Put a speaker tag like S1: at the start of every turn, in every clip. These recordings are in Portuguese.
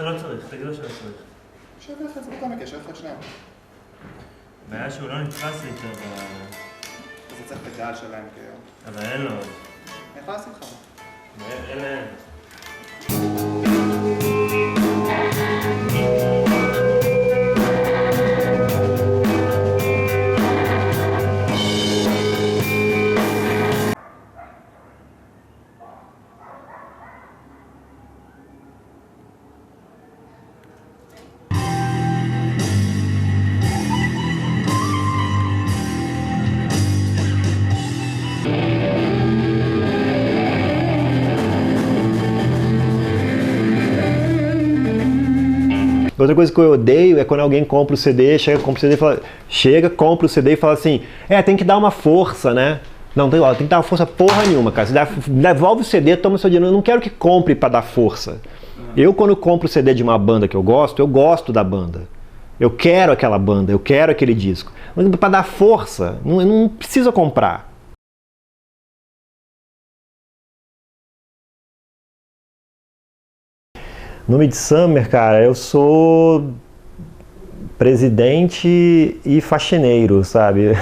S1: לא צריך, תגיד לו שלא צריך.
S2: שווה לך את זה בכל מקרה, שווה לך את שניהם.
S1: הבעיה שהוא לא נתפס איתו
S2: אז צריך את הגל שלהם כאילו.
S1: אבל אין לו עוד.
S2: אני יכול לשים לך.
S1: אין.
S3: Outra coisa que eu odeio é quando alguém compra o CD, compra o CD e fala assim, tem que dar uma força, né? Não, tem que dar uma força porra nenhuma, cara. Você devolve o CD, toma o seu dinheiro. Eu não quero que compre para dar força. Eu, quando compro o CD de uma banda que eu gosto da banda. Eu quero aquela banda, eu quero aquele disco. Mas para dar força, não precisa comprar. No Midsummer, cara, eu sou presidente e faxineiro, sabe?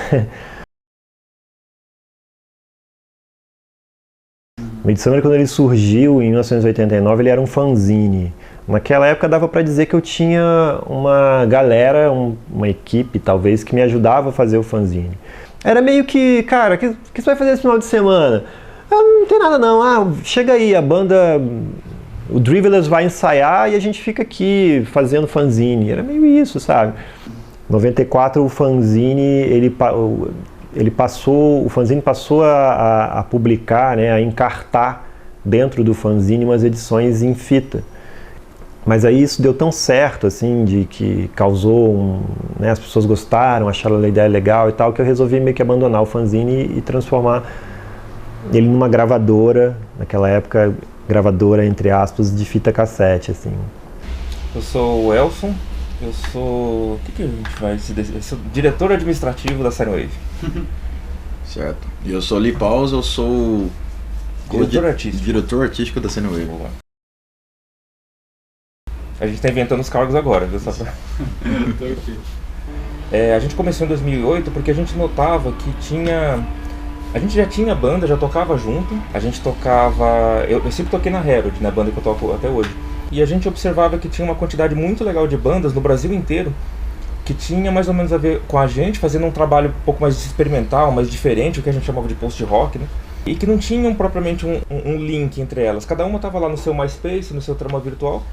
S3: O Midsummer, quando ele surgiu em 1989, ele era um fanzine. Naquela época dava pra dizer que eu tinha uma galera, uma equipe talvez, que me ajudava a fazer o fanzine. Era meio que, cara, o que você vai fazer esse final de semana? Não tem nada não, chega aí, a banda... O Drivelers vai ensaiar e a gente fica aqui fazendo fanzine. Era meio isso, sabe? Em 94 o fanzine, o fanzine passou a publicar, né, a encartar dentro do fanzine umas edições em fita. Mas aí isso deu tão certo, assim, de que causou né, as pessoas gostaram, acharam a ideia legal e tal, que eu resolvi meio que abandonar o fanzine e transformar ele numa gravadora, naquela época, gravadora, entre aspas, de fita cassete, assim.
S4: Eu sou o Elson, eu sou... O que a gente vai se decidir? Eu sou diretor administrativo da Sinewave.
S5: Certo. E eu sou o Lee Paus, eu sou diretor artístico da Sinewave.
S4: A gente tá inventando os cargos agora, viu? Só pra... a gente começou em 2008 porque a gente notava que a gente já tinha banda, já tocava junto, a gente tocava... Eu sempre toquei na Herald, na banda que eu toco até hoje. E a gente observava que tinha uma quantidade muito legal de bandas no Brasil inteiro que tinha mais ou menos a ver com a gente, fazendo um trabalho um pouco mais experimental, mais diferente, o que a gente chamava de post-rock, né? E que não tinham propriamente um link entre elas. Cada uma estava lá no seu MySpace, no seu trama virtual,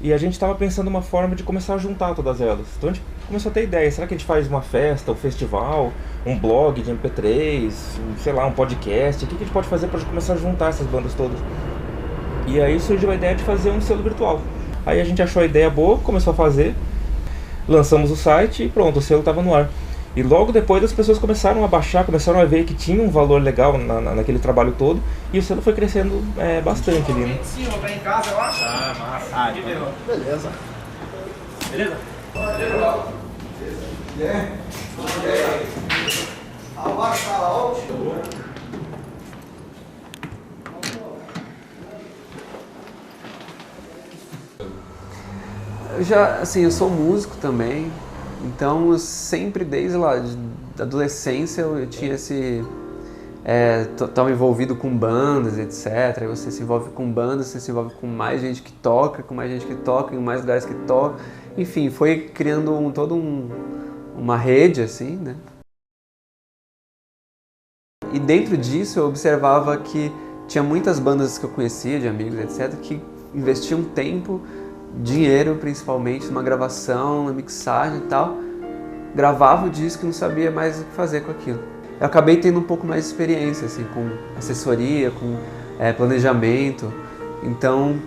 S4: e a gente estava pensando uma forma de começar a juntar todas elas. Então a gente começou a ter ideia, será que a gente faz uma festa, um festival, um blog de MP3, sei lá, um podcast? O que a gente pode fazer para começar a juntar essas bandas todas? E aí surgiu a ideia de fazer um selo virtual. Aí a gente achou a ideia boa, começou a fazer, lançamos o site e pronto, o selo estava no ar. E logo depois as pessoas começaram a baixar, começaram a ver que tinha um valor legal naquele trabalho todo, e o selo foi crescendo bastante ali, né?
S2: Pra em casa, eu acho.
S1: massa.
S2: Beleza.
S1: Beleza?
S6: Eu sou músico também, então eu sempre, desde lá, da adolescência, eu tinha estava envolvido com bandas, etc. Aí você se envolve com bandas, você se envolve com mais gente que toca, em mais lugares que toca. Enfim, foi criando uma rede, assim, né? E dentro disso eu observava que tinha muitas bandas que eu conhecia, de amigos, etc., que investiam tempo, dinheiro principalmente, numa gravação, na mixagem e tal. Gravava o disco e não sabia mais o que fazer com aquilo. Eu acabei tendo um pouco mais de experiência, assim, com assessoria, com planejamento. Então,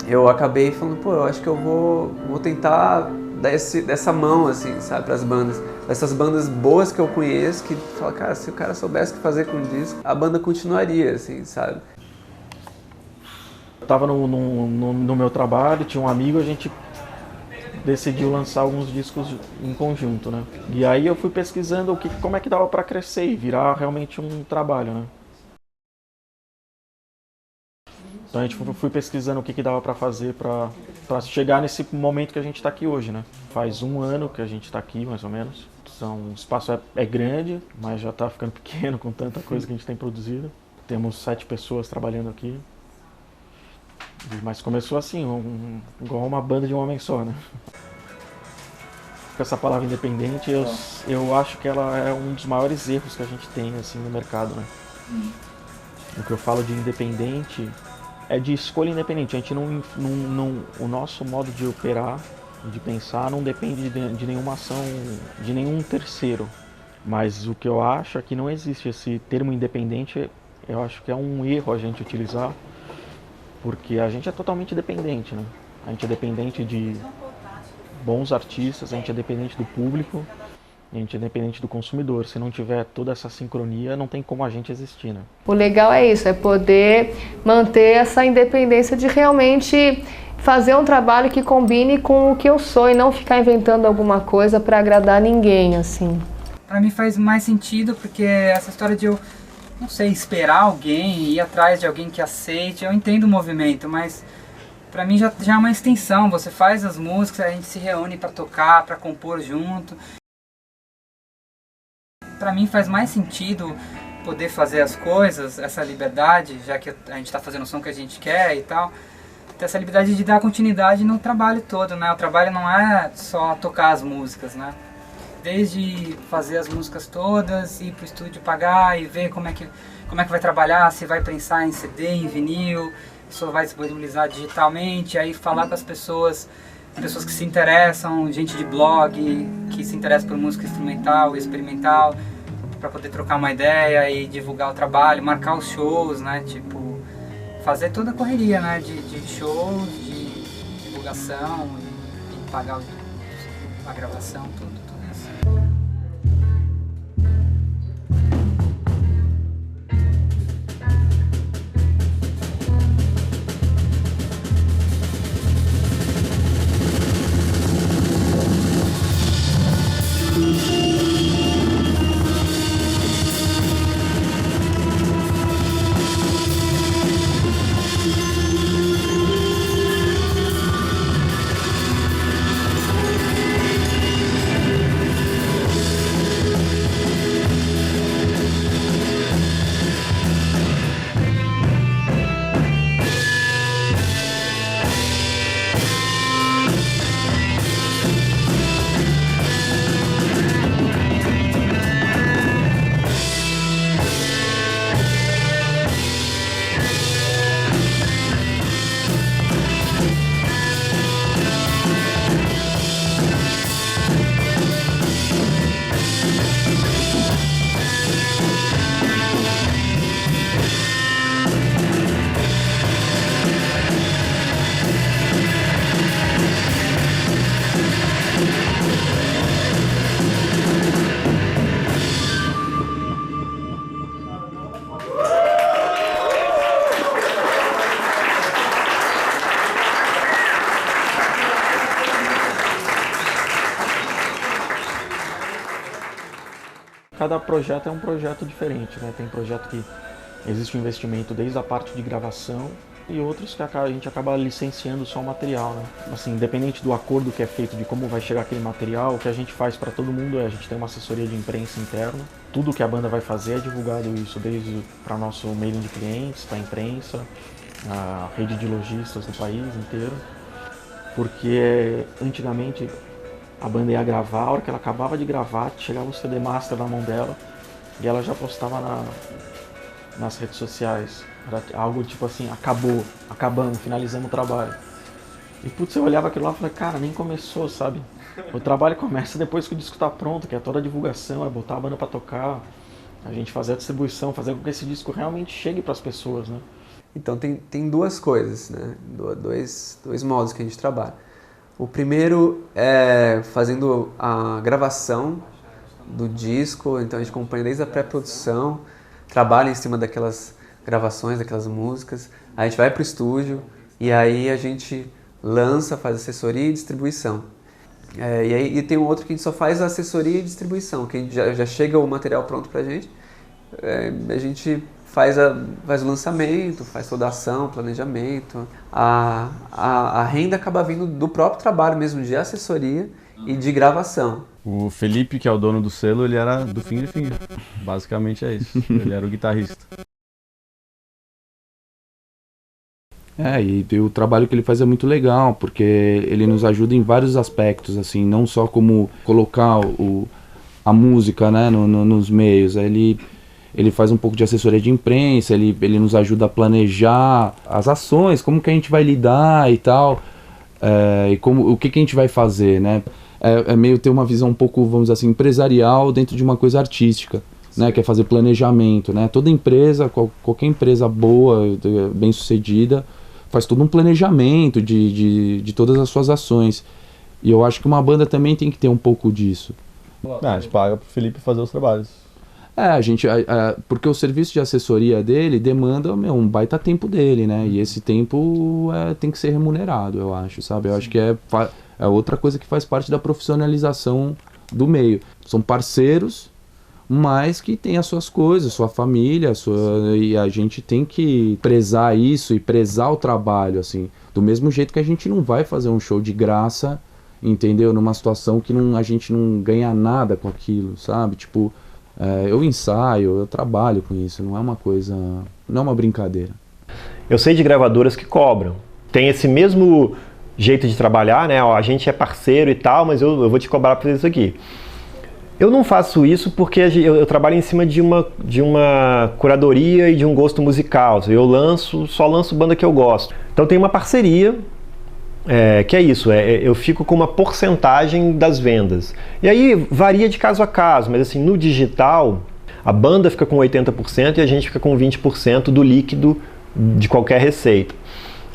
S6: eu acabei falando, eu acho que eu vou tentar dar dessa mão, assim, sabe, para as bandas. Essas bandas boas que eu conheço, que falam, cara, se o cara soubesse o que fazer com o disco, a banda continuaria, assim, sabe?
S7: Eu estava no meu trabalho, tinha um amigo, a gente decidiu lançar alguns discos em conjunto, né? E aí eu fui pesquisando como é que dava para crescer e virar realmente um trabalho, né? Então a gente fui pesquisando o que dava para fazer para chegar nesse momento que a gente está aqui hoje, né? Faz 1 ano que a gente está aqui, mais ou menos. O espaço é grande, mas já está ficando pequeno com tanta coisa que a gente tem produzido. Temos 7 pessoas trabalhando aqui. Mas começou assim, igual uma banda de um homem só, né? Com essa palavra independente, eu acho que ela é um dos maiores erros que a gente tem assim, no mercado, né? O que eu falo de independente é de escolha independente. A gente o nosso modo de operar, de pensar, não depende de nenhuma ação, de nenhum terceiro. Mas o que eu acho é que não existe esse termo independente. Eu acho que é um erro a gente utilizar, porque a gente é totalmente dependente, né? A gente é dependente de bons artistas, a gente é dependente do público, a gente é dependente do consumidor. Se não tiver toda essa sincronia, não tem como a gente existir, né?
S8: O legal é isso, é poder manter essa independência de realmente fazer um trabalho que combine com o que eu sou e não ficar inventando alguma coisa para agradar ninguém, assim.
S9: Para mim faz mais sentido, porque essa história de eu, não sei, esperar alguém, ir atrás de alguém que aceite, eu entendo o movimento, mas para mim já é uma extensão. Você faz as músicas, a gente se reúne para tocar, para compor junto. Para mim faz mais sentido poder fazer as coisas, essa liberdade, já que a gente está fazendo o som que a gente quer e tal, ter essa liberdade de dar continuidade no trabalho todo, né? O trabalho não é só tocar as músicas, né? Desde fazer as músicas todas, ir pro estúdio pagar e ver como é que vai trabalhar, se vai pensar em CD, em vinil, se vai disponibilizar digitalmente, aí falar com as pessoas que se interessam, gente de blog, que se interessa por música instrumental, experimental, para poder trocar uma ideia e divulgar o trabalho, marcar os shows, né? Tipo, fazer toda a correria, né? De shows, de divulgação e pagar a gravação, tudo isso.
S7: Cada projeto é um projeto diferente, né? Tem projeto que existe um investimento desde a parte de gravação e outros que a gente acaba licenciando só o material, né? Assim, independente do acordo que é feito de como vai chegar aquele material, o que a gente faz para todo mundo é a gente tem uma assessoria de imprensa interna. Tudo que a banda vai fazer é divulgado isso, desde para nosso mailing de clientes, para a imprensa, a rede de lojistas do país inteiro. Porque antigamente a banda ia gravar, a hora que ela acabava de gravar, chegava o CD Master na mão dela e ela já postava nas redes sociais. Era algo tipo assim, acabamos, finalizamos o trabalho. E putz, eu olhava aquilo lá e falei, cara, nem começou, sabe? O trabalho começa depois que o disco tá pronto, que é toda a divulgação, é botar a banda pra tocar, a gente fazer a distribuição, fazer com que esse disco realmente chegue pras pessoas, né?
S6: Então tem 2 coisas, né? Dois modos que a gente trabalha. O primeiro é fazendo a gravação do disco, então a gente acompanha desde a pré-produção, trabalha em cima daquelas gravações, daquelas músicas, aí a gente vai pro estúdio e aí a gente lança, faz assessoria e distribuição. E tem um outro que a gente só faz a assessoria e distribuição, que a gente já chega o material pronto pra gente, a gente faz o lançamento, faz toda a ação, planejamento. A renda acaba vindo do próprio trabalho mesmo, de assessoria e de gravação.
S10: O Felipe, que é o dono do selo, ele era do Finger Finger. Basicamente é isso. Ele era o guitarrista.
S11: E o trabalho que ele faz é muito legal, porque ele nos ajuda em vários aspectos, assim, não só como colocar a música, né, nos meios. Ele faz um pouco de assessoria de imprensa, ele nos ajuda a planejar as ações, como que a gente vai lidar e tal, e o que a gente vai fazer, né? É meio ter uma visão um pouco, vamos dizer assim, empresarial dentro de uma coisa artística, né? Que é fazer planejamento, né? Toda empresa, qualquer empresa boa, bem sucedida, faz todo um planejamento de todas as suas ações. E eu acho que uma banda também tem que ter um pouco disso.
S10: A gente paga pro Felipe fazer os trabalhos.
S11: Porque o serviço de assessoria dele demanda um baita tempo dele, né? E esse tempo tem que ser remunerado, eu acho, sabe? Eu acho que é outra coisa que faz parte da profissionalização do meio. São parceiros, mas que tem as suas coisas, sua família, e a gente tem que prezar isso e prezar o trabalho, assim. Do mesmo jeito que a gente não vai fazer um show de graça, entendeu? Numa situação que a gente não ganha nada com aquilo, sabe? Tipo, eu ensaio, eu trabalho com isso, não é uma coisa, não é uma brincadeira.
S3: Eu sei de gravadoras que cobram. Tem esse mesmo jeito de trabalhar, né? Ó, a gente é parceiro e tal, mas eu vou te cobrar por isso aqui. Eu não faço isso porque eu trabalho em cima de uma curadoria e de um gosto musical. Eu só lanço banda que eu gosto. Então tem uma parceria, que é isso, eu fico com uma porcentagem das vendas. E aí varia de caso a caso, mas assim, no digital, a banda fica com 80% e a gente fica com 20% do líquido de qualquer receita.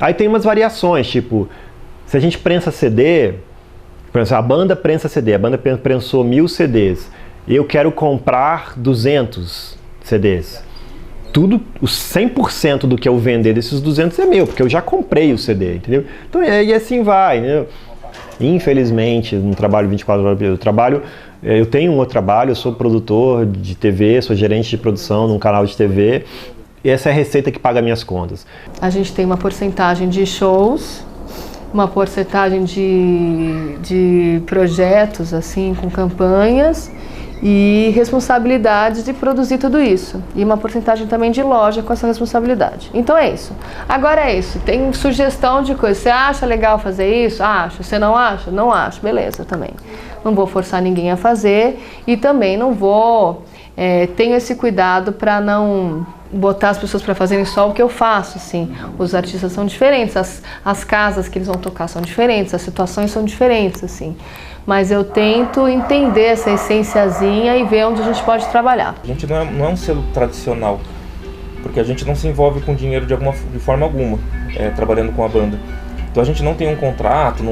S3: Aí tem umas variações, tipo, se a gente prensa CD, por exemplo, a banda prensa CD, a banda prensou 1000 CDs, eu quero comprar 200 CDs. Os 100% do que eu vender desses 200 é meu, porque eu já comprei o CD, entendeu? Então, e assim vai, entendeu? Infelizmente, não trabalho 24 horas, eu tenho um outro trabalho, eu sou produtor de TV, sou gerente de produção num canal de TV, e essa é a receita que paga minhas contas.
S8: A gente tem uma porcentagem de shows, uma porcentagem de projetos, assim, com campanhas, e responsabilidade de produzir tudo isso. E uma porcentagem também de loja com essa responsabilidade. Então é isso. Agora é isso. Tem sugestão de coisa. Você acha legal fazer isso? Acho. Você não acha? Não acho. Beleza, também. Não vou forçar ninguém a fazer e também não vou... tenho esse cuidado para não botar as pessoas para fazerem só o que eu faço, assim. Os artistas são diferentes, as casas que eles vão tocar são diferentes, as situações são diferentes, assim. Mas eu tento entender essa essenciazinha e ver onde a gente pode trabalhar.
S4: A gente não é um selo tradicional, porque a gente não se envolve com dinheiro de forma alguma, trabalhando com a banda. Então a gente não tem um contrato, a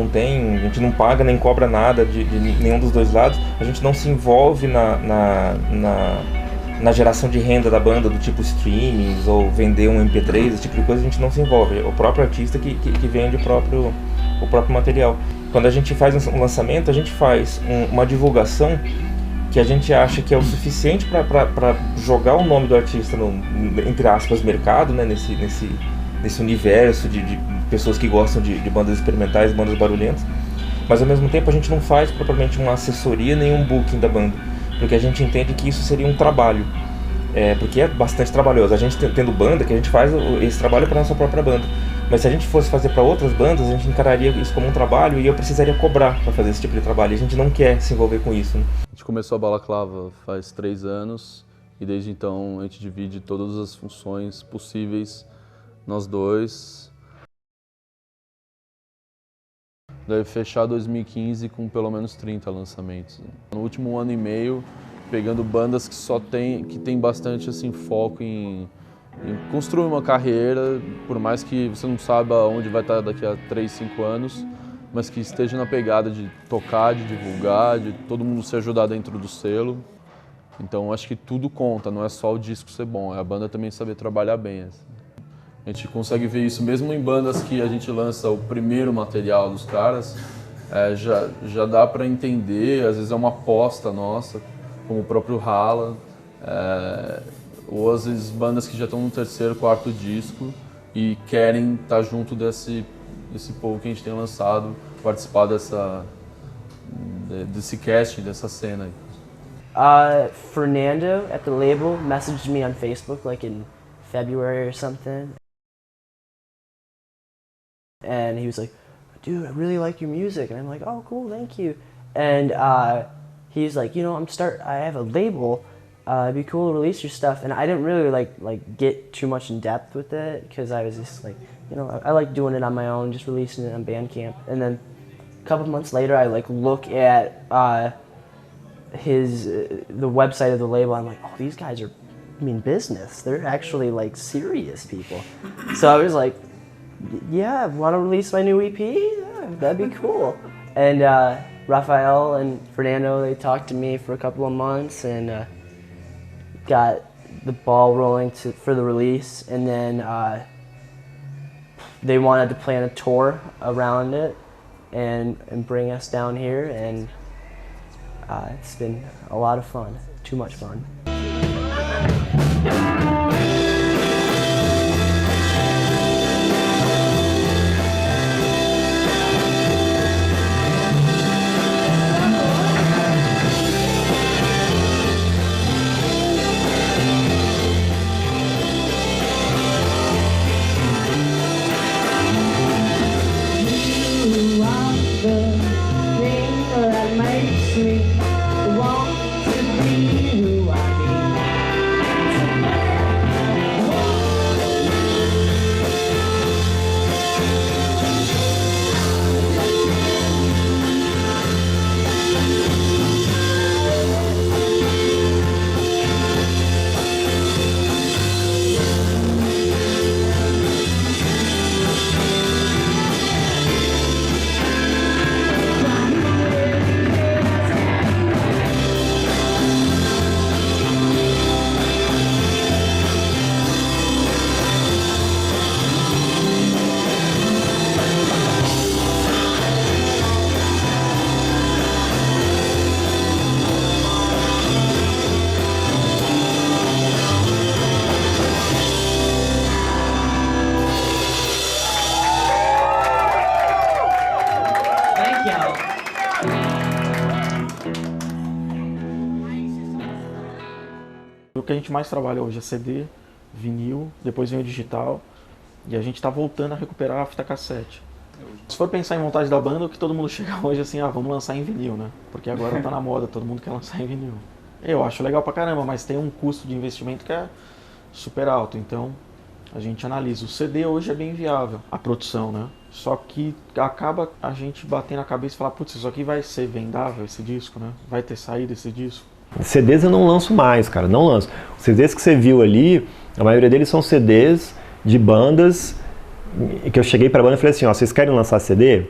S4: gente não paga nem cobra nada de nenhum dos dois lados, a gente não se envolve na geração de renda da banda, do tipo streamings ou vender um MP3, esse tipo de coisa a gente não se envolve, é o próprio artista que vende o próprio material. Quando a gente faz um lançamento, a gente faz uma divulgação que a gente acha que é o suficiente para jogar o nome do artista no, entre aspas, mercado, né, nesse universo de pessoas que gostam de bandas experimentais, bandas barulhentas, mas ao mesmo tempo a gente não faz propriamente uma assessoria nem um booking da banda, porque a gente entende que isso seria um trabalho, porque é bastante trabalhoso. A gente tendo banda, que a gente faz esse trabalho para nossa própria banda, mas se a gente fosse fazer para outras bandas, a gente encararia isso como um trabalho e eu precisaria cobrar para fazer esse tipo de trabalho, e a gente não quer se envolver com isso, né?
S10: A gente começou a Balaclava faz 3 anos e desde então a gente divide todas as funções possíveis, nós dois. Deve fechar 2015 com pelo menos 30 lançamentos. No último ano e meio, pegando bandas que tem bastante assim, foco em construir uma carreira, por mais que você não saiba onde vai estar daqui a 3, 5 anos, mas que esteja na pegada de tocar, de divulgar, de todo mundo se ajudar dentro do selo. Então acho que tudo conta, não é só o disco ser bom, é a banda também saber trabalhar bem. Assim. A gente consegue ver isso mesmo em bandas que a gente lança o primeiro material dos caras, já dá para entender, às vezes é uma aposta nossa, como o próprio Rala. ou às vezes bandas que já estão no 3º, 4º disco e querem estar junto desse povo que a gente tem lançado, participar desse casting, dessa cena.
S12: Fernando at the label messaged me on Facebook like in February or something. And he was like, dude, I really like your music. And I'm like, oh, cool, thank you. And he's like, you know, I have a label. It'd be cool to release your stuff. And I didn't really like get too much in depth with it because I was just like, you know, I like doing it on my own, just releasing it on Bandcamp. And then a couple months later, I like look at the website of the label. I'm like, oh, these guys are mean business. They're actually like serious people. So I was like, yeah, want to release my new EP? Yeah, that'd be cool. And Rafael and Fernando, they talked to me for a couple of months and got the ball rolling for the release. And then they wanted to plan a tour around it and bring us down here. And it's been a lot of fun, too much fun.
S7: O que a gente mais trabalha hoje é CD, vinil, depois vem o digital e a gente está voltando a recuperar a fita cassete. Se for pensar em montagem da banda, o que todo mundo chega hoje é assim, vamos lançar em vinil, né? Porque agora tá na moda, todo mundo quer lançar em vinil. Eu acho legal pra caramba, mas tem um custo de investimento que é super alto, então a gente analisa. O CD hoje é bem viável, a produção, né? Só que acaba a gente batendo a cabeça e falar, putz, isso aqui vai ser vendável, esse disco, né? Vai ter saído esse disco.
S3: CDs eu não lanço mais, cara, não lanço. Os CDs que você viu ali, a maioria deles são CDs de bandas que eu cheguei pra banda e falei assim, ó, vocês querem lançar CD?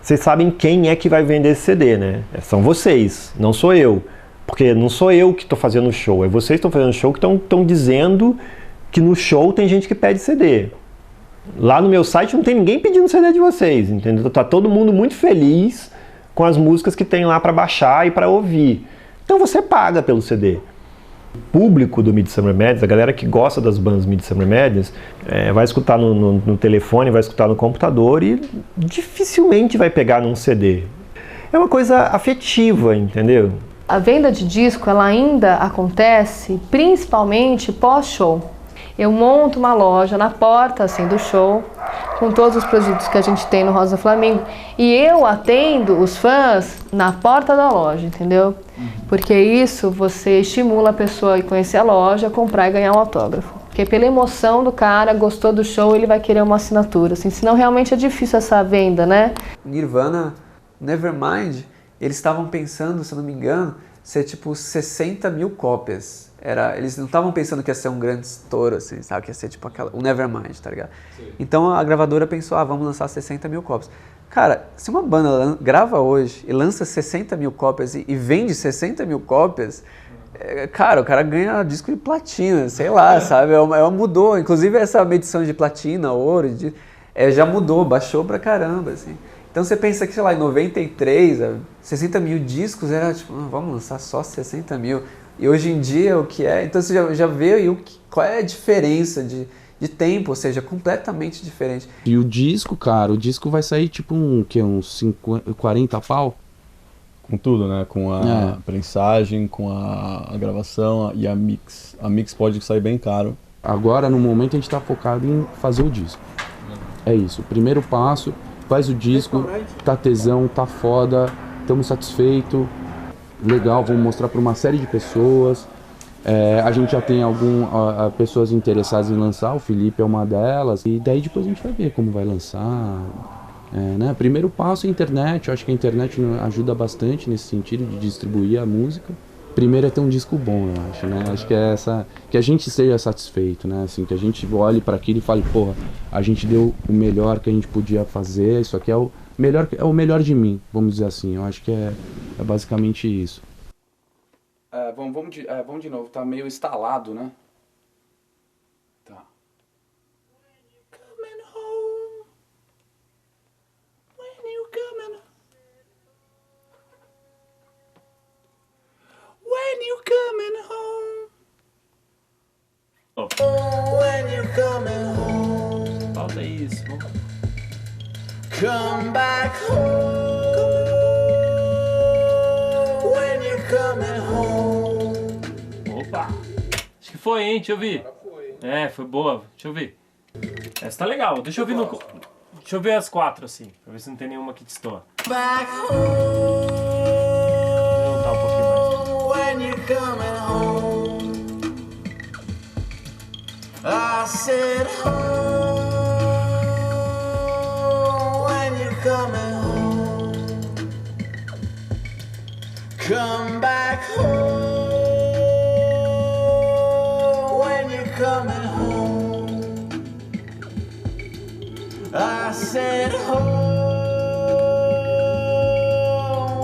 S3: Vocês sabem quem é que vai vender esse CD, né? São vocês, não sou eu. Porque não sou eu que estou fazendo o show, é vocês que estão fazendo o show que estão dizendo que no show tem gente que pede CD. Lá no meu site não tem ninguém pedindo CD de vocês, entendeu? Tá todo mundo muito feliz com as músicas que tem lá para baixar e para ouvir. Então você paga pelo CD. O público do Midsummer Madness, a galera que gosta das bandas Midsummer Madness, vai escutar no telefone, vai escutar no computador e dificilmente vai pegar num CD. É uma coisa afetiva, entendeu?
S8: A venda de disco ela ainda acontece principalmente pós-show. Eu monto uma loja na porta assim, do show, com todos os produtos que a gente tem no Rosa Flamingo, e eu atendo os fãs na porta da loja, entendeu? Porque isso você estimula a pessoa a ir conhecer a loja, comprar e ganhar um autógrafo. Porque pela emoção do cara, gostou do show, ele vai querer uma assinatura, assim, senão realmente é difícil essa venda, né?
S6: Nirvana, Nevermind, eles estavam pensando, se eu não me engano, ser tipo 60 mil cópias. Eles não estavam pensando que ia ser um grande estouro, assim, sabe? Que ia ser tipo o Nevermind, tá ligado? Sim. Então a gravadora pensou, vamos lançar 60 mil cópias. Cara, se uma banda grava hoje e lança 60 mil cópias e vende 60 mil cópias, cara, o cara ganha disco de platina, sei lá, sabe? Mudou, inclusive essa medição de platina, ouro, já mudou, baixou pra caramba, assim. Então você pensa que, sei lá, em 93, 60 mil discos era tipo, vamos lançar só 60 mil. E hoje em dia o que é? Então você já vê aí qual é a diferença de tempo, ou seja, completamente diferente.
S11: E o disco, cara, o disco vai sair tipo uns 40 pau?
S10: Com tudo, né? Com a prensagem, com a gravação e a mix. A mix pode sair bem caro.
S11: Agora, no momento, a gente tá focado em fazer o disco. É isso. O primeiro passo, faz o disco, tá tesão, tá foda, estamos satisfeitos, legal, vamos mostrar para uma série de pessoas. A gente já tem pessoas interessadas em lançar, o Felipe é uma delas, e daí depois a gente vai ver como vai lançar. Né? Primeiro passo é a internet, eu acho que a internet ajuda bastante nesse sentido de distribuir a música. Primeiro é ter um disco bom, eu acho, né? Acho que é que a gente seja satisfeito, né? Assim, que a gente olhe para aquilo e fale, porra, a gente deu o melhor que a gente podia fazer, isso aqui é o melhor de mim, vamos dizer assim. Eu acho que é basicamente isso. Vamos de novo, tá meio instalado, né? Tá. Coming home, when you coming, when you coming home, when you coming home,
S1: Falta isso.
S11: come back home, when you coming home.
S1: Opa! Acho que foi, hein? Deixa eu ver. Foi boa. Deixa eu ver. Essa tá legal. Deixa eu ver Deixa eu ver as 4 assim, pra ver se não tem nenhuma que destoa.
S11: Back home,
S1: Vou aumentar um pouquinho mais.
S11: when you coming home. I said home, when you coming home. Come back home, when you coming home. I said home,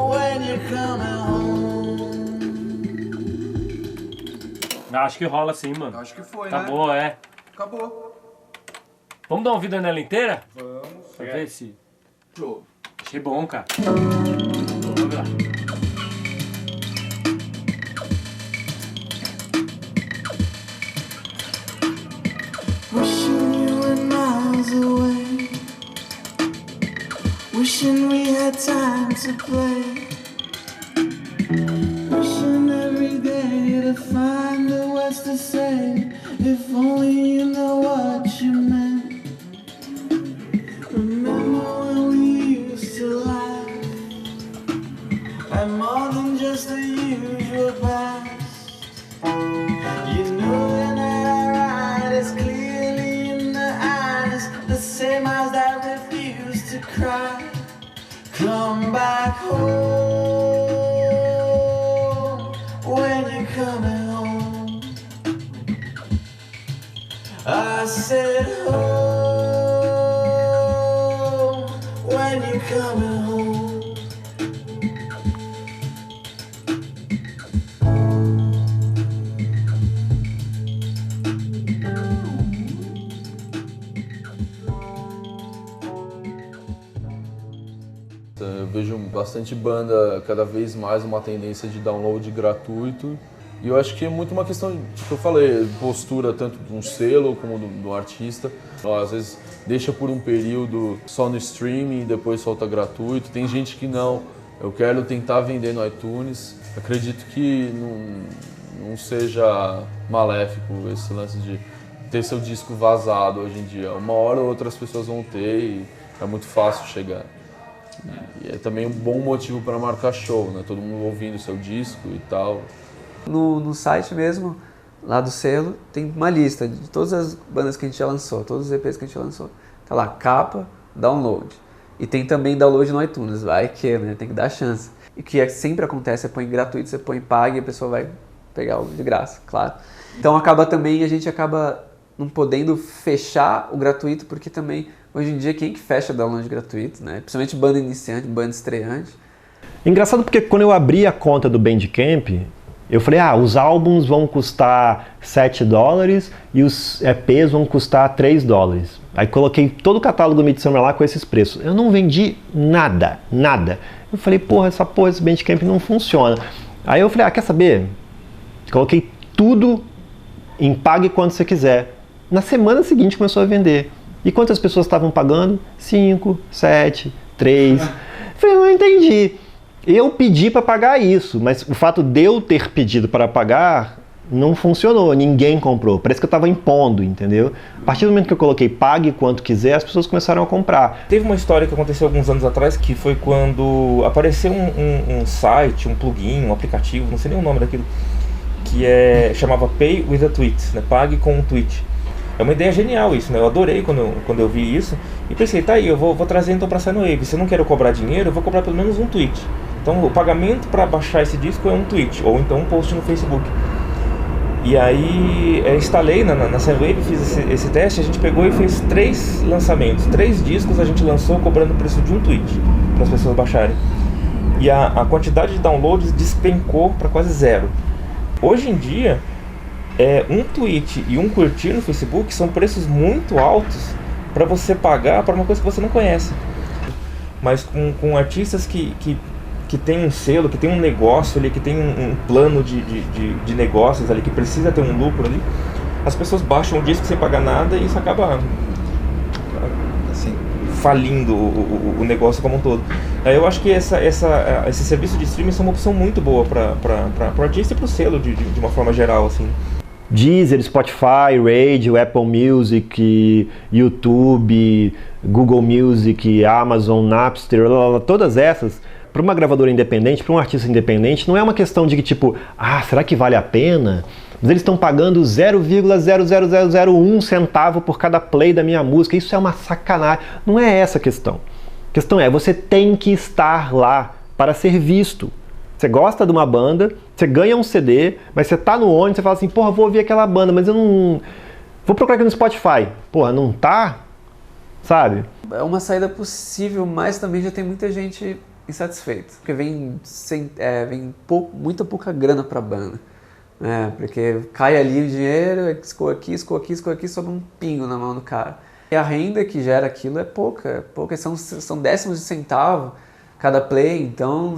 S11: when you coming home.
S1: Acho que rola sim, mano.
S2: Acho que foi,
S1: tá
S2: né?
S1: Boa, é.
S2: Acabou.
S1: Vamos dar uma vida nela inteira?
S2: Vamos.
S1: Pra ver se... Show. Achei bom, cara. Vamos lá.
S11: Wishing you were miles away, wishing we had time to play, wishing every day to find the words to say, if only you know what you meant. Remember when we used to laugh at more than just the usual past. You know that our eyes clearly in the eyes, the same eyes that refuse to cry. Come back home, when you're coming home. I said home, when you're coming home.
S10: Eu vejo bastante banda, cada vez mais uma tendência de download gratuito. E eu acho que é muito uma questão, tipo eu falei, postura tanto de um selo como do artista. Às vezes deixa por um período só no streaming e depois solta gratuito. Tem gente que não, eu quero tentar vender no iTunes. Acredito que não seja maléfico esse lance de ter seu disco vazado hoje em dia. Uma hora ou outra as pessoas vão ter e é muito fácil chegar. E é também um bom motivo para marcar show, né? Todo mundo ouvindo o seu disco e tal.
S6: No site mesmo, lá do selo, tem uma lista de todas as bandas que a gente já lançou, todos os EPs que a gente já lançou. Tá lá, capa, download. E tem também download no iTunes, vai que, né? Tem que dar chance. E o que sempre acontece, você põe gratuito, você põe paga e a pessoa vai pegar o de graça, claro. Então a gente acaba não podendo fechar o gratuito, porque também, hoje em dia, quem que fecha download gratuito, né? Principalmente banda iniciante, banda estreante.
S3: Engraçado porque quando eu abri a conta do Bandcamp, Eu falei, os álbuns vão custar $7 e os EPs vão custar $3. Aí coloquei todo o catálogo do Midsummer lá com esses preços. Eu não vendi nada. Eu falei, esse Bandcamp não funciona. Aí eu falei, quer saber? Coloquei tudo em pague quando você quiser. Na semana seguinte começou a vender. E quantas pessoas estavam pagando? 5, 7, 3. Eu falei, não entendi. Eu pedi para pagar isso, mas o fato de eu ter pedido para pagar não funcionou, ninguém comprou. Parece que eu estava impondo, entendeu? A partir do momento que eu coloquei pague quanto quiser, as pessoas começaram a comprar.
S4: Teve uma história que aconteceu alguns anos atrás, que foi quando apareceu um site, um plugin, um aplicativo, não sei nem o nome daquilo, que chamava Pay with a Tweet, né? Pague com um tweet. É uma ideia genial isso, né? Eu adorei quando eu vi isso e pensei, tá aí, eu vou trazer então para Sinewave. Se eu não quero cobrar dinheiro, eu vou cobrar pelo menos um tweet. Então o pagamento para baixar esse disco é um tweet, ou então um post no Facebook. E aí instalei na Sinewave, fiz esse teste, a gente pegou e fez 3 lançamentos. 3 discos a gente lançou cobrando o preço de um tweet, para as pessoas baixarem. E a quantidade de downloads despencou para quase 0. Hoje em dia, um tweet e um curtir no Facebook são preços muito altos para você pagar para uma coisa que você não conhece. Mas com artistas que tem um selo, que tem um negócio ali, que tem um plano de negócios ali, que precisa ter um lucro ali, as pessoas baixam o disco sem pagar nada e isso acaba assim, falindo o negócio como um todo. Eu acho que esse serviço de streaming é uma opção muito boa para o artista e para o selo de uma forma geral, assim.
S3: Deezer, Spotify, Radio, Apple Music, YouTube, Google Music, Amazon, Napster, todas essas, para uma gravadora independente, para um artista independente, não é uma questão de que tipo, será que vale a pena? Mas eles estão pagando 0,00001 centavo por cada play da minha música, isso é uma sacanagem. Não é essa a questão. A questão é, você tem que estar lá para ser visto. Você gosta de uma banda, você ganha um CD, mas você tá no ônibus, você fala assim, vou ouvir aquela banda, mas eu não... Vou procurar aqui no Spotify. Não tá? Sabe?
S6: É uma saída possível, mas também já tem muita gente insatisfeita. Porque vem muita pouca grana pra banda. Porque cai ali o dinheiro, escoa aqui, sobra um pingo na mão do cara. E a renda que gera aquilo é pouca. São décimos de centavo cada play, então...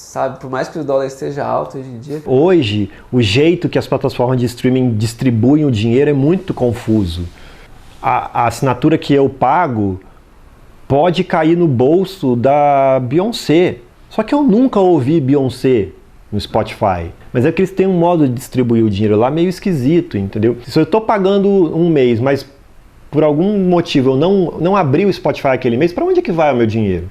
S6: Sabe, por mais que o dólar esteja alto hoje em dia...
S3: Hoje, o jeito que as plataformas de streaming distribuem o dinheiro é muito confuso. A assinatura que eu pago pode cair no bolso da Beyoncé. Só que eu nunca ouvi Beyoncé no Spotify. Mas é que eles têm um modo de distribuir o dinheiro lá meio esquisito, entendeu? Se eu estou pagando um mês, mas por algum motivo eu não abri o Spotify aquele mês, para onde é que vai o meu dinheiro?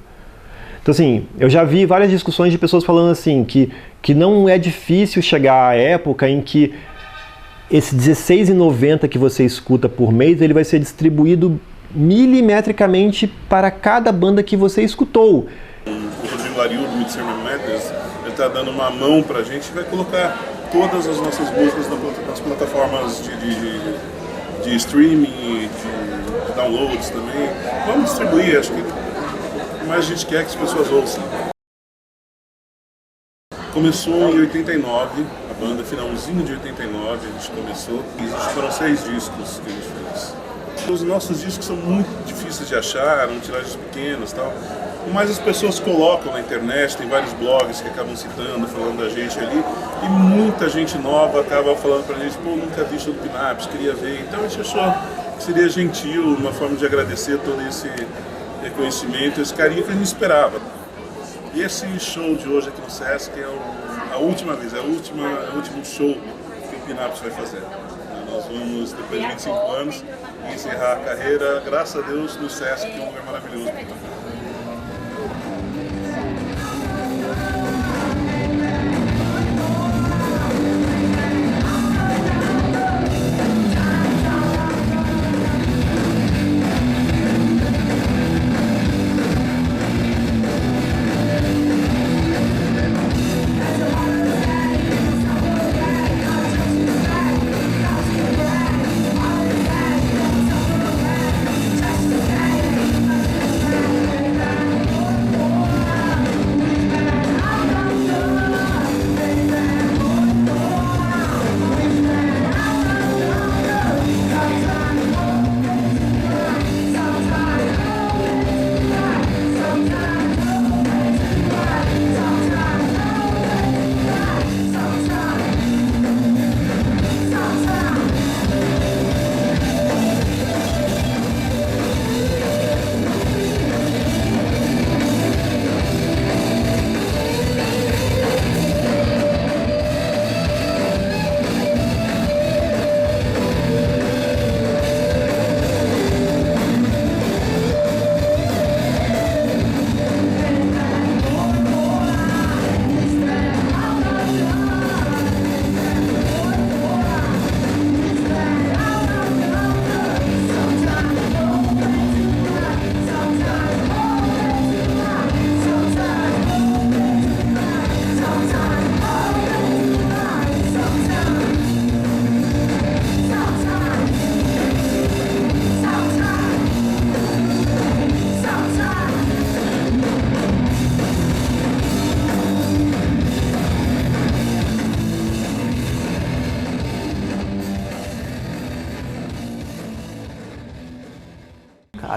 S3: Então assim, eu já vi várias discussões de pessoas falando assim, que não é difícil chegar à época em que esse R$16,90 que você escuta por mês, ele vai ser distribuído milimetricamente para cada banda que você escutou.
S13: O Rodrigo Ariel do Midsummer Madness, ele está dando uma mão para a gente e vai colocar todas as nossas músicas nas plataformas de streaming, de downloads também. Vamos distribuir, acho que mais a gente quer que as pessoas ouçam. Começou em 89, a banda, finalzinho de 89 a gente começou, e foram 6 discos que a gente fez. Os nossos discos são muito difíceis de achar, eram tiragens pequenas e tal, mas as pessoas colocam na internet, tem vários blogs que acabam citando, falando da gente ali, e muita gente nova acaba falando pra gente, nunca vi show do Pinaps, queria ver, então a gente achou que seria gentil, uma forma de agradecer todo esse reconhecimento, esse carinho que a gente esperava. E esse show de hoje aqui no Sesc é a última vez, é o último show que o Pinaps vai fazer. Nós vamos, depois de 25 anos, encerrar a carreira, graças a Deus, no Sesc, que é um lugar maravilhoso para tocar.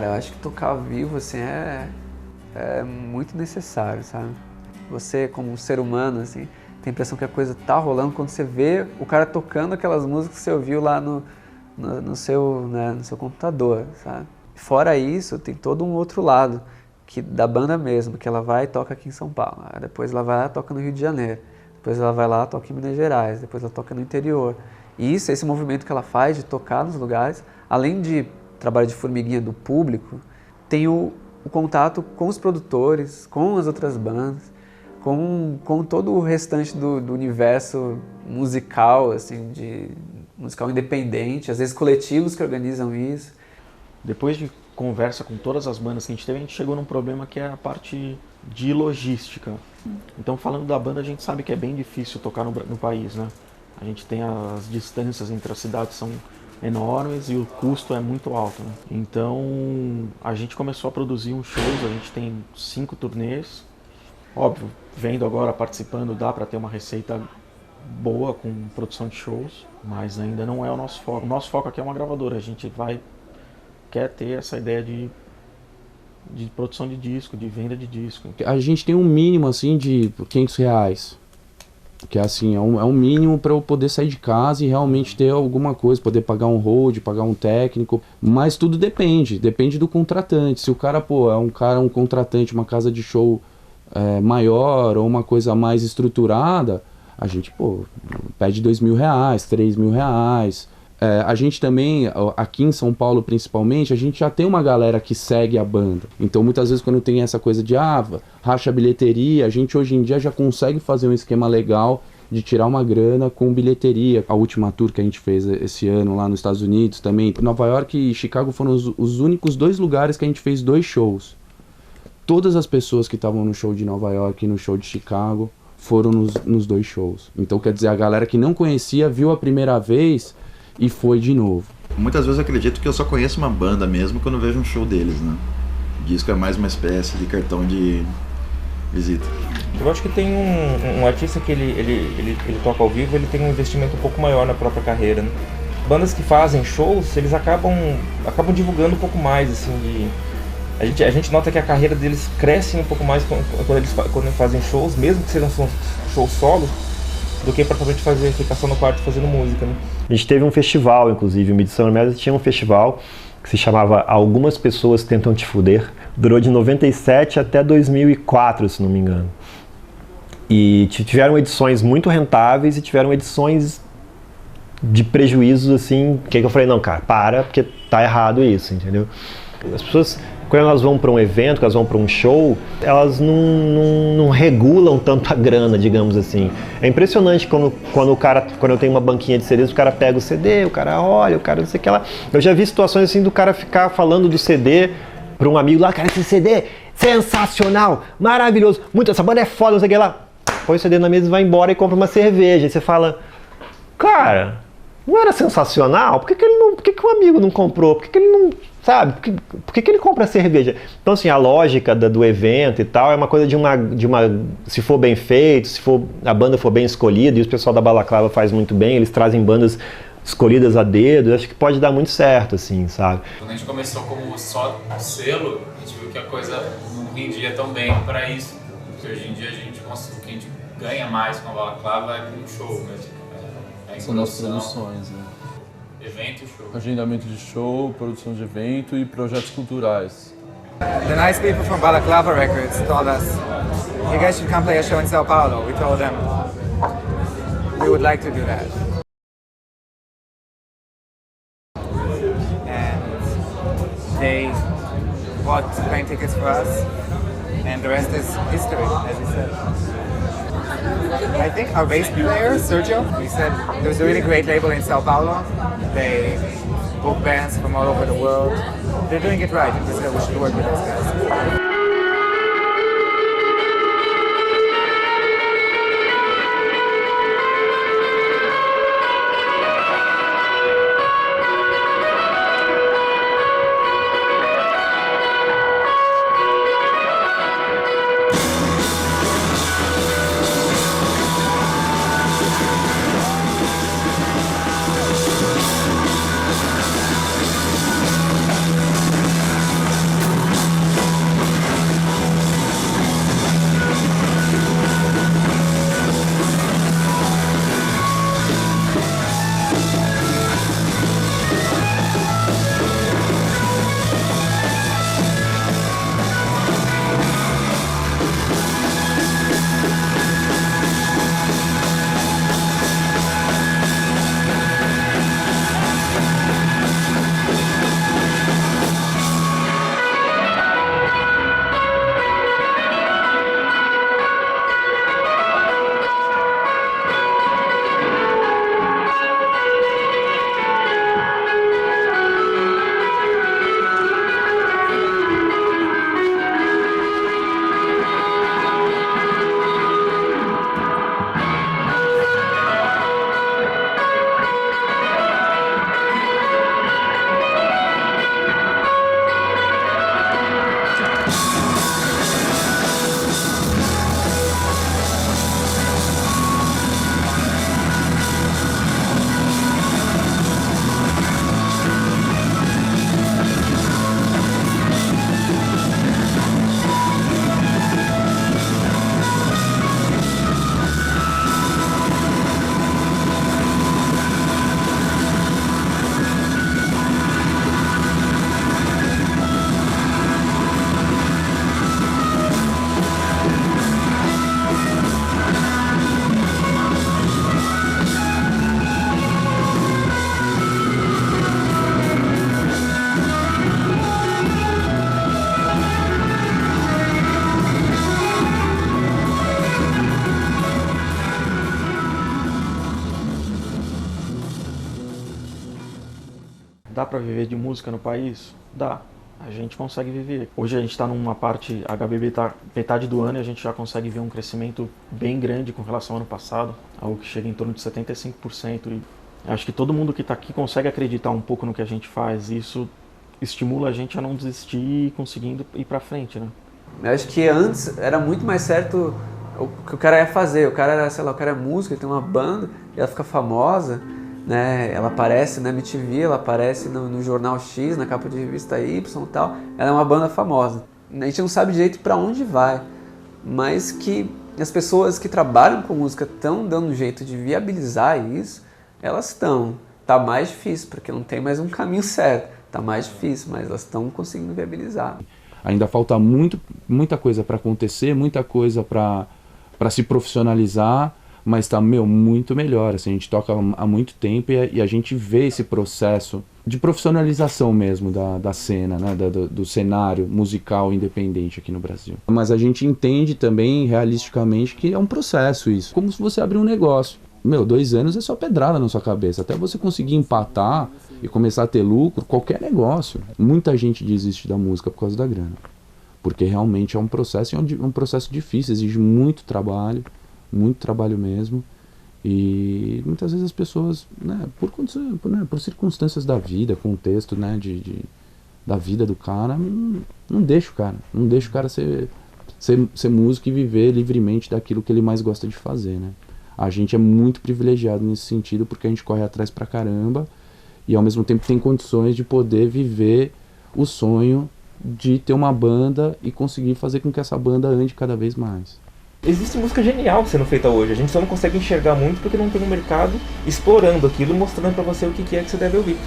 S6: Cara, eu acho que tocar ao vivo, assim, é muito necessário, sabe? Você, como um ser humano, assim, tem a impressão que a coisa tá rolando quando você vê o cara tocando aquelas músicas que você ouviu lá no seu computador, sabe? Fora isso, tem todo um outro lado da banda mesmo, que ela vai e toca aqui em São Paulo, depois ela vai lá e toca no Rio de Janeiro, depois ela vai lá e toca em Minas Gerais, depois ela toca no interior. E esse movimento que ela faz de tocar nos lugares, além de trabalho de formiguinha do público, tem o contato com os produtores, com as outras bandas, com todo o restante do universo musical, assim, musical independente, às vezes coletivos que organizam isso.
S7: Depois de conversa com todas as bandas que a gente teve, a gente chegou num problema que é a parte de logística. Então, falando da banda, a gente sabe que é bem difícil tocar no país, né? A gente tem as distâncias entre as cidades são enormes e o custo é muito alto, né? Então, a gente começou a produzir uns shows, a gente tem 5 turnês. Óbvio, vendo agora, participando, dá para ter uma receita boa com produção de shows, mas ainda não é o nosso foco. O nosso foco aqui é uma gravadora, a gente quer ter essa ideia de produção de disco, de venda de disco.
S11: A gente tem um mínimo assim de R$500, que é assim, é um mínimo para eu poder sair de casa e realmente ter alguma coisa, poder pagar um hold, pagar um técnico, mas tudo depende do contratante. Se o cara, é um contratante, uma casa de show maior ou uma coisa mais estruturada, a gente, pede R$2.000, R$3.000. A gente também, aqui em São Paulo principalmente, a gente já tem uma galera que segue a banda. Então muitas vezes quando tem essa coisa de racha a bilheteria, a gente hoje em dia já consegue fazer um esquema legal de tirar uma grana com bilheteria. A última tour que a gente fez esse ano lá nos Estados Unidos também, Nova York e Chicago foram os únicos 2 lugares que a gente fez 2 shows. Todas as pessoas que estavam no show de Nova York e no show de Chicago foram nos 2 shows. Então quer dizer, a galera que não conhecia viu a primeira vez e foi de novo.
S5: Muitas vezes eu acredito que eu só conheço uma banda mesmo quando vejo um show deles, né? O disco é mais uma espécie de cartão de visita.
S4: Eu acho que tem um artista que ele toca ao vivo, ele tem um investimento um pouco maior na própria carreira, né? Bandas que fazem shows, eles acabam divulgando um pouco mais, assim, a gente nota que a carreira deles cresce um pouco mais quando eles fazem shows, mesmo que sejam shows solos, do que propriamente ficar só no quarto fazendo música, né?
S3: A gente teve um festival, inclusive, o Midsummer Madness tinha um festival que se chamava Algumas Pessoas Tentam Te Fuder. Durou de 97 até 2004, se não me engano. E tiveram edições muito rentáveis e tiveram edições de prejuízos, assim, que eu falei, não, cara, porque tá errado isso, entendeu? As pessoas, quando elas vão para um evento, quando elas vão para um show, elas não regulam tanto a grana, digamos assim. É impressionante quando eu tenho uma banquinha de CDs, o cara pega o CD, o cara olha, o cara não sei o que lá. Eu já vi situações assim do cara ficar falando do CD para um amigo lá, cara, esse CD sensacional, maravilhoso, essa banda é foda, não sei o que lá. Põe o CD na mesa e vai embora e compra uma cerveja. Aí você fala, cara, não era sensacional? Por que o amigo não comprou? Por que ele não... Sabe? Por que ele compra cerveja? Então, assim, a lógica do evento e tal é uma coisa de uma... Se for bem feito, se a banda for bem escolhida, e o pessoal da Balaclava faz muito bem, eles trazem bandas escolhidas a dedo, acho que pode dar muito certo, assim, sabe?
S14: Quando a gente começou como só selo, a gente viu que a coisa não rendia tão bem para isso. Porque hoje em dia o que a gente ganha mais com a Balaclava é com o show mesmo.
S10: São das produções, né?
S14: Evento e show.
S10: Agendamento de show, produção de evento e projetos culturais.
S15: The nice people from Balaclava Records told us, you guys should come play a show in Sao Paulo. We told them, we would like to do that. And they bought plane tickets for us, and the rest is history, as you said. I think our bass player, Sergio, he said there was a really great label in Sao Paulo. They book bands from all over the world. They're doing it right in Brazil. We should work with those guys.
S7: Dá para viver de música no país? Dá. A gente consegue viver. Hoje a gente está numa parte, a HBB está metade do ano e a gente já consegue ver um crescimento bem grande com relação ao ano passado, algo que chega em torno de 75%. E acho que todo mundo que está aqui consegue acreditar um pouco no que a gente faz, e isso estimula a gente a não desistir e conseguindo ir para frente, né?
S6: Eu acho que antes era muito mais certo o que o cara ia fazer. O cara era, sei lá, o cara é músico, ele tem uma banda, e ela fica famosa, né? Ela aparece na MTV, ela aparece no jornal X, na capa de revista Y e tal. Ela é uma banda famosa. A gente não sabe direito para onde vai, mas que as pessoas que trabalham com música estão dando um jeito de viabilizar isso, elas estão. Tá mais difícil, porque não tem mais um caminho certo. Tá mais difícil, mas elas estão conseguindo viabilizar.
S11: Ainda falta muita coisa para acontecer, muita coisa para se profissionalizar, mas está, muito melhor. Assim, a gente toca há muito tempo e a gente vê esse processo de profissionalização mesmo da cena, né, do cenário musical independente aqui no Brasil. Mas a gente entende também, realisticamente, que é um processo isso. Como se você abrir um negócio. 2 anos é só pedrada na sua cabeça. Até você conseguir empatar e começar a ter lucro, qualquer negócio. Muita gente desiste da música por causa da grana. Porque realmente é um processo difícil, exige muito trabalho mesmo. E muitas vezes as pessoas, né, por circunstâncias da vida, contexto, né, da vida do cara, não deixa o cara ser músico e viver livremente daquilo que ele mais gosta de fazer, né? A gente é muito privilegiado nesse sentido porque a gente corre atrás pra caramba e ao mesmo tempo tem condições de poder viver o sonho de ter uma banda e conseguir fazer com que essa banda ande cada vez mais.
S4: Existe música genial sendo feita hoje, a gente só não consegue enxergar muito porque não tem um mercado explorando aquilo, mostrando pra você o que é que você deve ouvir.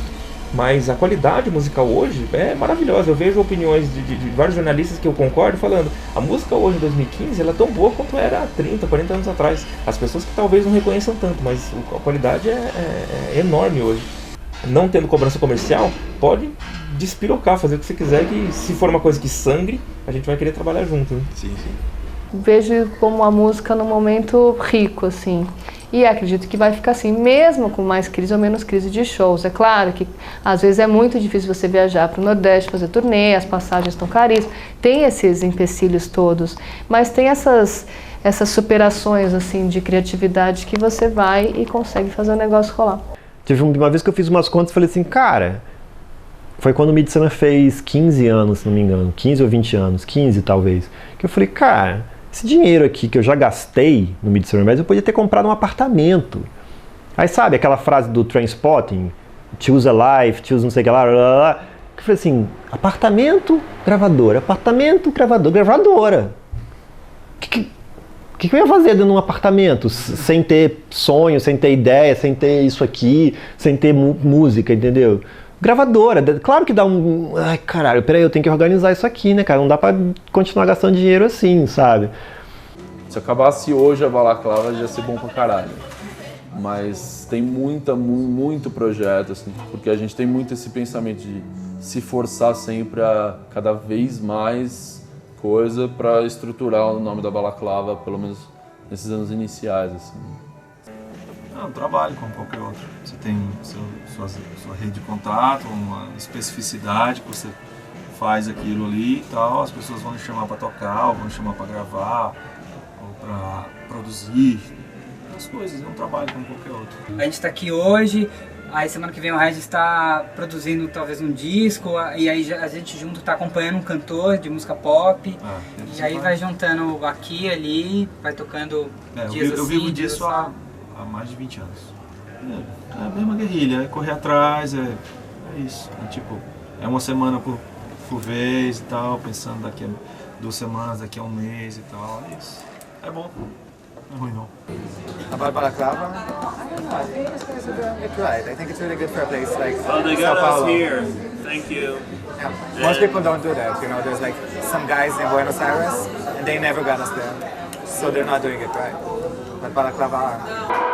S4: Mas a qualidade musical hoje é maravilhosa. Eu vejo opiniões de vários jornalistas que eu concordo falando a música hoje em 2015 ela é tão boa quanto era há 30, 40 anos atrás. As pessoas que talvez não reconheçam tanto, mas a qualidade é enorme hoje. Não tendo cobrança comercial, pode despirocar, fazer o que você quiser, que se for uma coisa que sangre, a gente vai querer trabalhar junto. Né?
S5: Sim.
S8: Vejo como a música num momento rico, assim. E acredito que vai ficar assim, mesmo com mais crise ou menos crise de shows. É claro que às vezes é muito difícil você viajar para o Nordeste, fazer turnê, as passagens estão caríssimas. Tem esses empecilhos todos, mas tem essas superações assim, de criatividade que você vai e consegue fazer o negócio rolar.
S3: Teve uma vez que eu fiz umas contas e falei assim, cara, foi quando o Midsummer fez 15 anos, se não me engano, 15 ou 20 anos, 15 talvez, que eu falei, cara, esse dinheiro aqui que eu já gastei no Midsummer Madness, eu podia ter comprado um apartamento. Aí sabe aquela frase do Trainspotting, choose a life, choose não sei o que lá, que eu falei assim, apartamento, gravadora, gravadora. O que eu ia fazer dentro de um apartamento sem ter sonho, sem ter ideia, sem ter isso aqui, sem ter música, entendeu? Gravadora, claro que dá um... Ai, caralho, peraí, eu tenho que organizar isso aqui, né, cara? Não dá pra continuar gastando dinheiro assim, sabe?
S10: Se acabasse hoje a Balaclava, já ia ser bom pra caralho. Mas tem muito projeto, assim, porque a gente tem muito esse pensamento de se forçar sempre a cada vez mais coisa pra estruturar o nome da Balaclava, pelo menos nesses anos iniciais, assim.
S16: É um trabalho como qualquer outro. Você tem sua rede de contato, uma especificidade que você faz aquilo ali e tal. As pessoas vão lhe chamar para tocar, ou vão lhe chamar para gravar, ou para produzir. As coisas, é um trabalho como qualquer outro.
S9: A gente está aqui hoje, aí semana que vem o Regis está produzindo talvez um disco, e aí a gente junto está acompanhando um cantor de música pop, e aí vai juntando aqui e ali, vai tocando dias assim.
S16: Eu vivo disso há mais de 20 anos. É a mesma guerrilha, é correr atrás, é isso. É tipo, é uma semana por vez e tal, pensando daqui a 2 semanas, daqui a 1 mês e tal, é isso. É bom, não é ruim não.
S15: About Balaclava? I think these guys are doing it right. I think it's really good for a place like
S17: they
S15: Sao
S17: got
S15: Paulo.
S17: us here. Thank you.
S15: Yeah. Most people don't do that, you know, there's like some guys in Buenos Aires and they never got us there. So they're not doing it right. But Balaclava are.